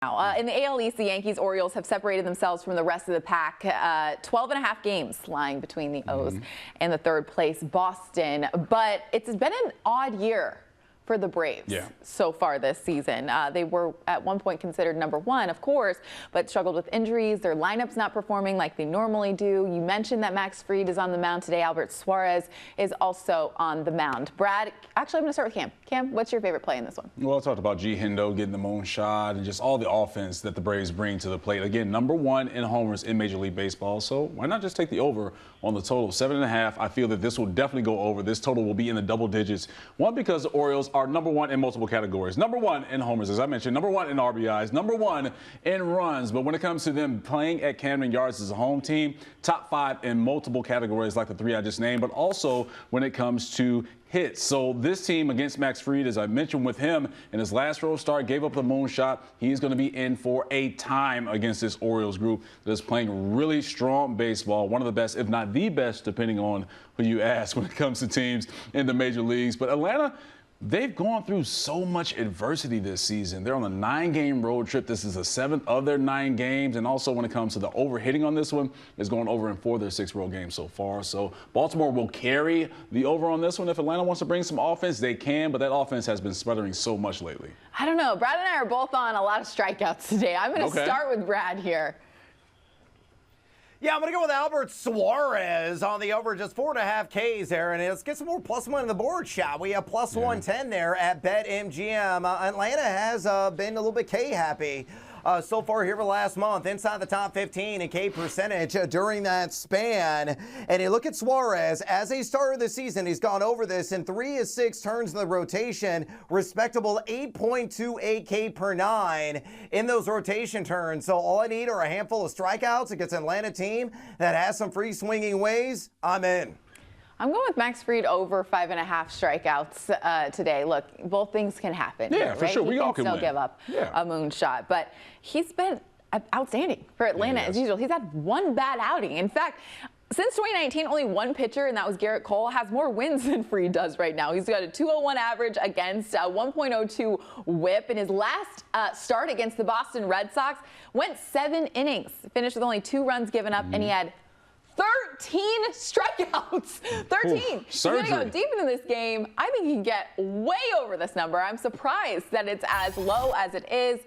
Now, in the AL East, the Yankees, Orioles have separated themselves from the rest of the pack. 12 and a half games lying between the O's and the third place Boston. But it's been an odd year for the Braves so far this season. They were at one point considered number one, of course, but struggled with injuries. Their lineup's not performing like they normally do. You mentioned that Max Fried is on the mound today. Albert Suarez is also on the mound. Brad, actually, I'm going to start with Cam. Cam, what's your favorite play in this one? Well, I talked about G. Hendo getting the moon shot and just all the offense that the Braves bring to the plate. Again, number one in homers in Major League Baseball. So why not just take the over on the total? 7.5. I feel that this will definitely go over. This total will be in the double digits. One, because the Orioles are number one in multiple categories. Number one in homers, as I mentioned. Number one in RBIs. Number one in runs. But when it comes to them playing at Camden Yards as a home team, top 5 in multiple categories like the 3 I just named, but also when it comes to hits. So this team against Max Fried, as I mentioned with him in his last road start, gave up the moon shot. He's going to be in for a time against this Orioles group that is playing really strong baseball. One of the best, if not the best, depending on who you ask when it comes to teams in the major leagues. But Atlanta, they've gone through so much adversity this season. They're on a 9-game road trip. This is the 7th of their 9 games. And also when it comes to the overhitting on this one, it's going over in 4 of their 6 road games so far. So Baltimore will carry the over on this one. If Atlanta wants to bring some offense, they can. But that offense has been sputtering so much lately. I don't know. Brad and I are both on a lot of strikeouts today. I'm going to start with Brad here. Yeah, I'm going to go with Albert Suarez on the over, just 4.5 Ks there. And let's get some more +1 on the board, shall we? A plus 110 there at BetMGM. Atlanta has been a little bit K-happy so far here for the last month, inside the top 15 in K percentage during that span. And you look at Suarez, as a starter this season, he's gone over this in 3 of 6 turns in the rotation, respectable 8.28 K per 9 in those rotation turns. So all I need are a handful of strikeouts against an Atlanta team that has some free swinging ways. I'm in. I'm going with Max Fried over 5.5 strikeouts today. Look, both things can happen. Yeah, here, for right? sure. He We all can can still win. give up a moon shot, but he's been outstanding for Atlanta as usual. He's had one bad outing. In fact, since 2019, only one pitcher, and that was Garrett Cole, has more wins than Fried does right now. He's got a 201 average against 1.02 whip. In his last start against the Boston Red Sox, went 7 innings, finished with only 2 runs given up, and he had 13 strikeouts. 13. He's going to go deep into this game. I think he can get way over this number. I'm surprised that it's as low as it is.